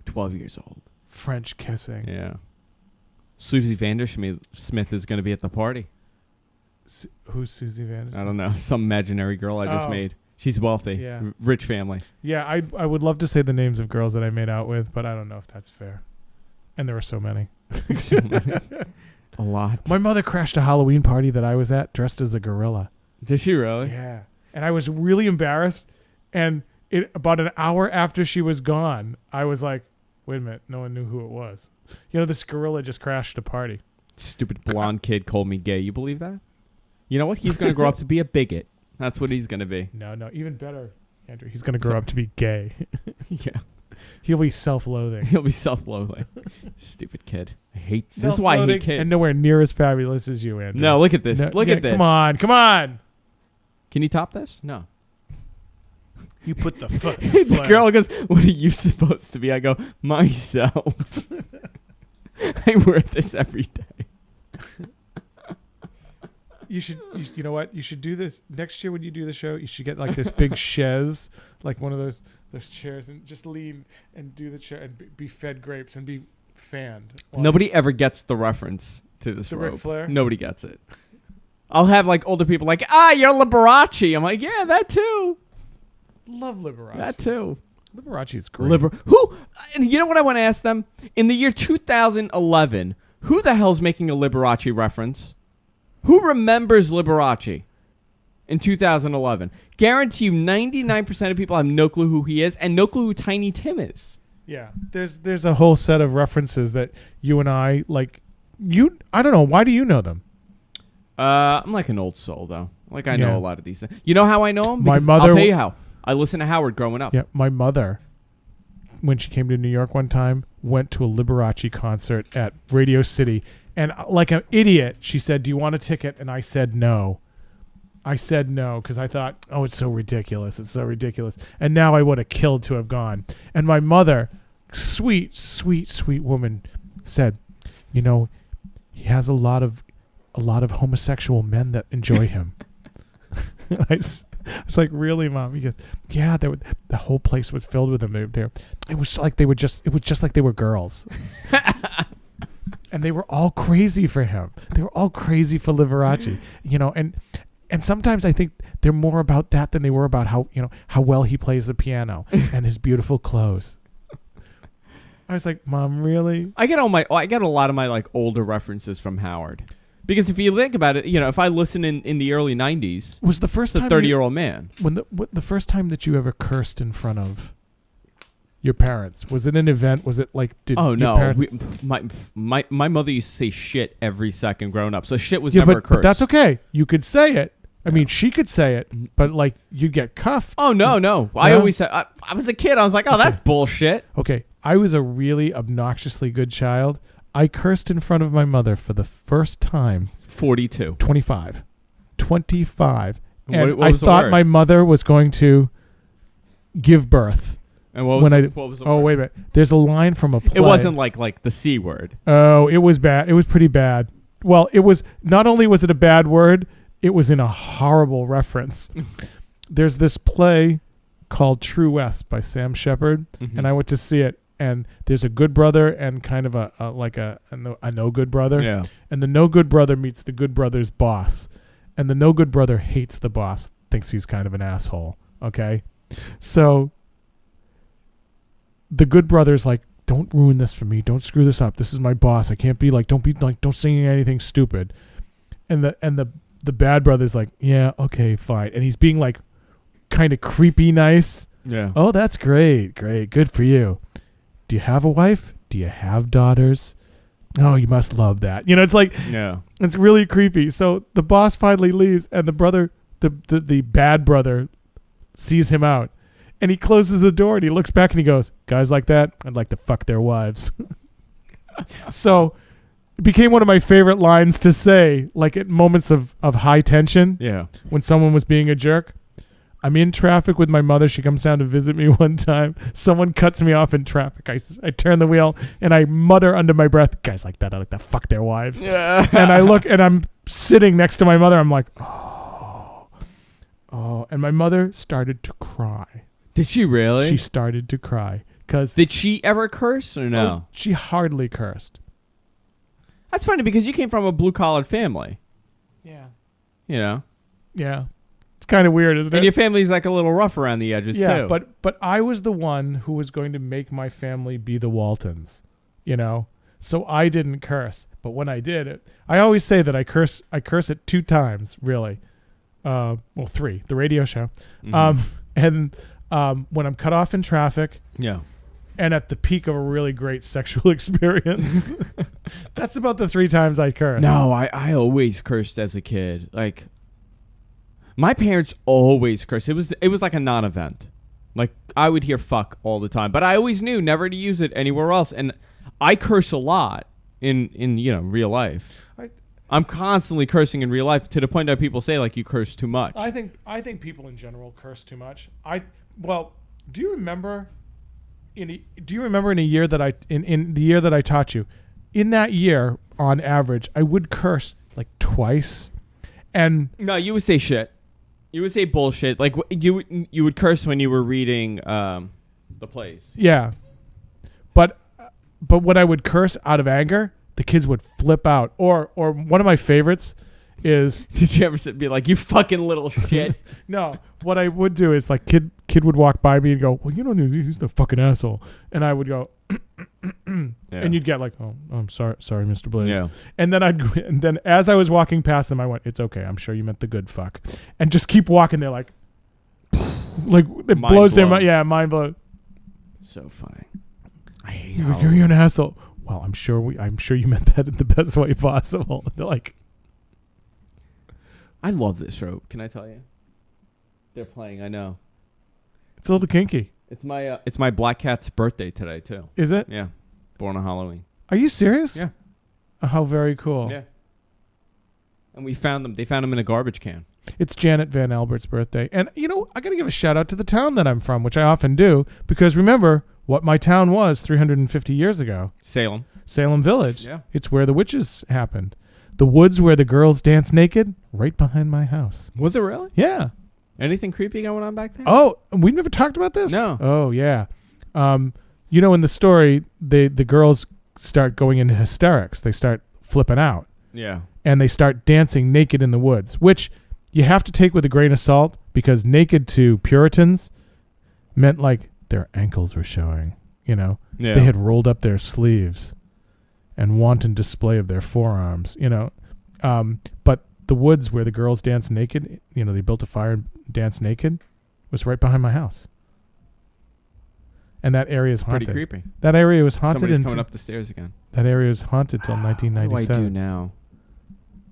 12 years old. French kissing. Yeah. Susie Vandersmith is going to be at the party. Who's Susie Vandersmith? I don't know. Some imaginary girl I just made. She's wealthy. Yeah. Rich family. Yeah, I would love to say the names of girls that I made out with, but I don't know if that's fair. And there were so many. So many. A lot. My mother crashed a Halloween party that I was at dressed as a gorilla. Did she really? Yeah. And I was really embarrassed. And about an hour after she was gone, I was like, wait a minute. No one knew who it was. You know, this gorilla just crashed a party. Stupid blonde kid called me gay. You believe that? You know what? He's going to grow up to be a bigot. That's what he's going to be. No. Even better, Andrew. He's going to grow up to be gay. Yeah. He'll be self-loathing. He'll be self-loathing. Stupid kid. I hate. This is why I hate kids. And nowhere near as fabulous as you, Andrew. No, look at this. Look at this. Come on. Can you top this? No. You put the foot. The girl goes, "What are you supposed to be?" I go, "Myself." I wear this every day. You know what? You should do this next year when you do the show. You should get like this big chaise, like one of those chairs, and just lean and do the chair and be fed grapes and be fanned. Nobody ever gets the reference to this robe. Ric Flair? Nobody gets it. I'll have like older people like, you're Liberace. I'm like, yeah, that too. Love Liberace. That too. Liberace is great. Who? And you know what I want to ask them? In the year 2011, who the hell's making a Liberace reference? Who remembers Liberace in 2011? Guarantee you 99% of people have no clue who he is and no clue who Tiny Tim is. Yeah. There's a whole set of references that you and I, like, I don't know. Why do you know them? I'm like an old soul, though. Like, I know a lot of these things. You know how I know them? My mother... I'll tell you how. I listened to Howard growing up. Yeah, my mother, when she came to New York one time, went to a Liberace concert at Radio City. And like an idiot, she said, "Do you want a ticket?" And I said no. I said no because I thought, oh, it's so ridiculous. It's so ridiculous. And now I would have killed to have gone. And my mother, sweet, sweet, sweet woman, said, you know, he has a lot of homosexual men that enjoy him. I was like, really, Mom? He goes, yeah, the whole place was filled with them. It was like they were girls. And they were all crazy for him. They were all crazy for Liberace, you know. And sometimes I think they're more about that than they were about how well he plays the piano and his beautiful clothes. I was like, Mom, really? I get a lot of my like older references from Howard, because if you think about it, you know, if I listen in the early '90s, was the first time 30-year-old man. When the first time that you ever cursed in front of your parents, was it an event? Was it like your parents? My mother used to say shit every second growing up, so shit was never a curse. But that's okay. You could say it. I mean, she could say it, but like you'd get cuffed. Oh no! I always said I was a kid. I was like, oh, that's bullshit. Okay, I was a really obnoxiously good child. I cursed in front of my mother for the first time. 42. 25. And what I was the thought word? my mother was going to give birth. And what was the Oh, word? wait a minute. There's a line from a play. It wasn't like the C word. Oh, it was bad. It was pretty bad. Well, it was, not only was it a bad word, it was in a horrible reference. There's this play called True West by Sam Shepard, Mhm. and I went to see it. And there's a good brother and kind of a no good brother. Yeah. And the no good brother meets the good brother's boss. And the no good brother hates the boss, thinks he's kind of an asshole. Okay? So the good brother's like, don't ruin this for me. Don't screw this up. This is my boss. I can't be like, don't say anything stupid. And the bad brother's like, yeah, okay, fine. And he's being like kind of creepy nice. Yeah. Oh, that's great. Great. Good for you. Do you have a wife? Do you have daughters? Oh, you must love that. You know, it's like, Yeah. it's really creepy. So the boss finally leaves, and the brother, the bad brother, sees him out, and he closes the door, and he looks back, and he goes, guys like that, I'd like to fuck their wives. So it became one of my favorite lines to say, like at moments of high tension, Yeah. when someone was being a jerk. I'm in traffic with my mother. She comes down to visit me one time. Someone cuts me off in traffic. I turn the wheel and I mutter under my breath, guys like that, I like to fuck their wives. Yeah. And I look and I'm sitting next to my mother. I'm like, oh. And my mother started to cry. Did she really? She started to cry. Because Did she ever curse or no? she hardly cursed. That's funny because you came from a blue collar family. Yeah. You know? Yeah. It's kind of weird, isn't And it? your family's like a little rough around the edges Yeah, too. but I was the one who was going to make my family be the Waltons, you know? So I didn't curse. But when I did it, I always say that I curse it 2 times, really. Well, 3, the radio show. Mhm. And when I'm cut off in traffic Yeah. and at the peak of a really great sexual experience. That's about the 3 times I curse. No, I always cursed as a kid. Like my parents always cursed. It was like a non-event. Like I would hear fuck all the time, but I always knew never to use it anywhere else. And I curse a lot in real life. I'm constantly cursing in real life to the point that people say like you curse too much. I think people in general curse too much. Do you remember in a year that in the year that I taught you? In that year, on average, I would curse like twice. And no, you would say shit. You would say bullshit. Like you would curse when you were reading the plays. yeah. But when I would curse out of anger, the kids would flip out. Or one of my favorites is Did you ever be like, you fucking little shit? no. What I would do is like kid would walk by me and go, well, he's the fucking asshole, and I would go, and you'd get like, oh, I'm sorry, Mr. Blaze. Yeah. And then as I was walking past them, I went, it's okay. I'm sure you meant the good fuck, and just keep walking. They're like it Mind blows their blown. mind. Yeah, mind blown. So funny. I hate You're an asshole. Well, I'm sure you meant that in the best way possible. They're like, I love this show. Can I tell you? They're playing. I know. it's a little kinky. It's my black cat's birthday today too. Is it? Yeah, born on Halloween. Are you serious? Yeah. Oh, how very cool. Yeah. And we found them. They found them in a garbage can. It's Janet Van Albert's birthday. And, I got to give a shout out to the town that I'm from, which I often do, because remember what my town was 350 years ago. Salem. Salem Village. Yeah. It's where the witches happened. The woods where the girls dance naked, right behind my house. Was it really? Yeah. Anything creepy going on back there? Oh, we never talked about this? No. Oh, yeah. In the story, the girls start going into hysterics. They start flipping out. Yeah. And they start dancing naked in the woods, which you have to take with a grain of salt because naked to Puritans meant like their ankles were showing, Yeah. They had rolled up their sleeves and wanton display of their forearms, But the woods where the girls dance naked, they built a fire and dance naked, was right behind my house. And that area is haunted. Pretty creepy. That area was haunted. Somebody's coming up the stairs again. That area was haunted till What do I 1997. do now?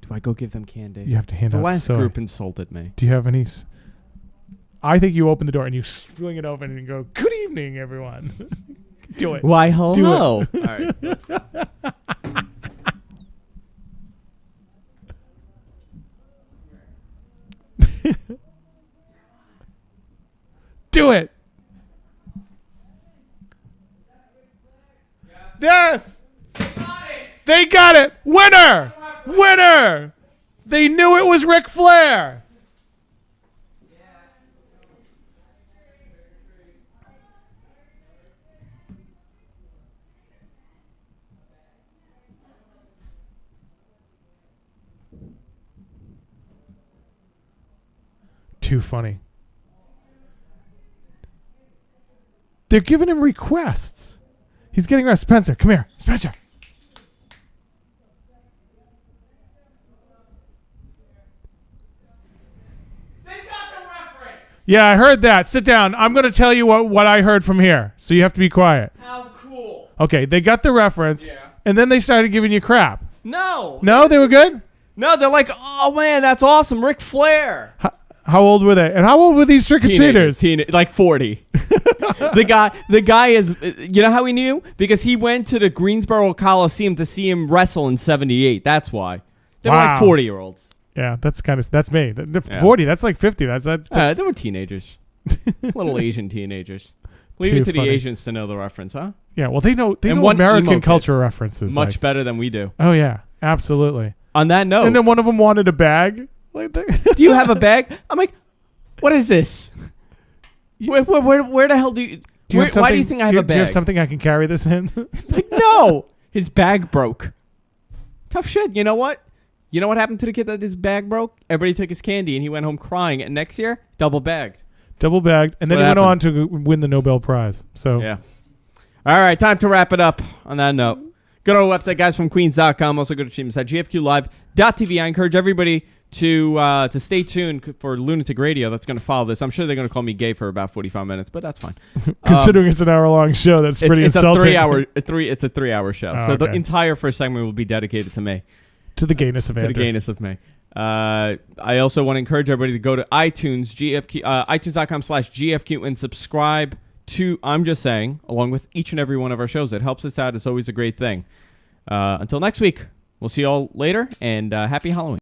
Do I go give them candy? You have to hand the out last soy. group insulted me. Do you have any? I think you open the door and you swing it open and you go, "Good evening, everyone." Do it. Why, hello. Do All right. Let's go. do it. Yes. They got it. Winner. Winner. They knew it was Ric Flair. Too funny. They're giving him requests. He's getting requests. Spencer, come here. Spencer. They got the reference. Yeah, I heard that. Sit down. I'm going to tell you what I heard from here. So you have to be quiet. How cool. Okay, they got the reference. Yeah. And then they started giving you crap. No. No, they were good? No, they're like, oh man, that's awesome, Ric Flair. How old were they? And how old were these trick-or-treaters? Like 40. The guy is, you know how he knew? Because he went to the Greensboro Coliseum to see him wrestle in 78. That's why. They were like 40-year-olds. Yeah, that's me. 40, that's like 50. They were teenagers. Little Asian teenagers. Leave it to the Asians to know the reference, huh? Yeah, well, they know one American culture references. Much better than we do. Oh, yeah, absolutely. On that note. And then one of them wanted a bag. Like do you have a bag? I'm like, what is this? Where the hell do you... why do you think I have a bag? Do you have something I can carry this in? Like, no. His bag broke. Tough shit. You know what? You know what happened to the kid that his bag broke? Everybody took his candy and he went home crying. And next year, double bagged. Double bagged. And then he went on to win the Nobel Prize. So yeah. All right. Time to wrap it up on that note. Go to our website, guysfromqueens.com. Also go to stream at gfqlive.tv. I encourage everybody to stay tuned for Lunatic Radio. That's going to follow this. I'm sure they're going to call me gay for about 45 minutes, but that's fine. Considering it's an hour-long show, that's pretty insulting. It's a 3-hour show. Oh, so okay. the entire first segment will be dedicated to me. To the gayness of Andrew. To the gayness of me. I also want to encourage everybody to go to iTunes, iTunes.com/GFQ, and subscribe to I'm Just Saying, along with each and every one of our shows. It helps us out. It's always a great thing. Until next week, we'll see you all later, and happy Halloween.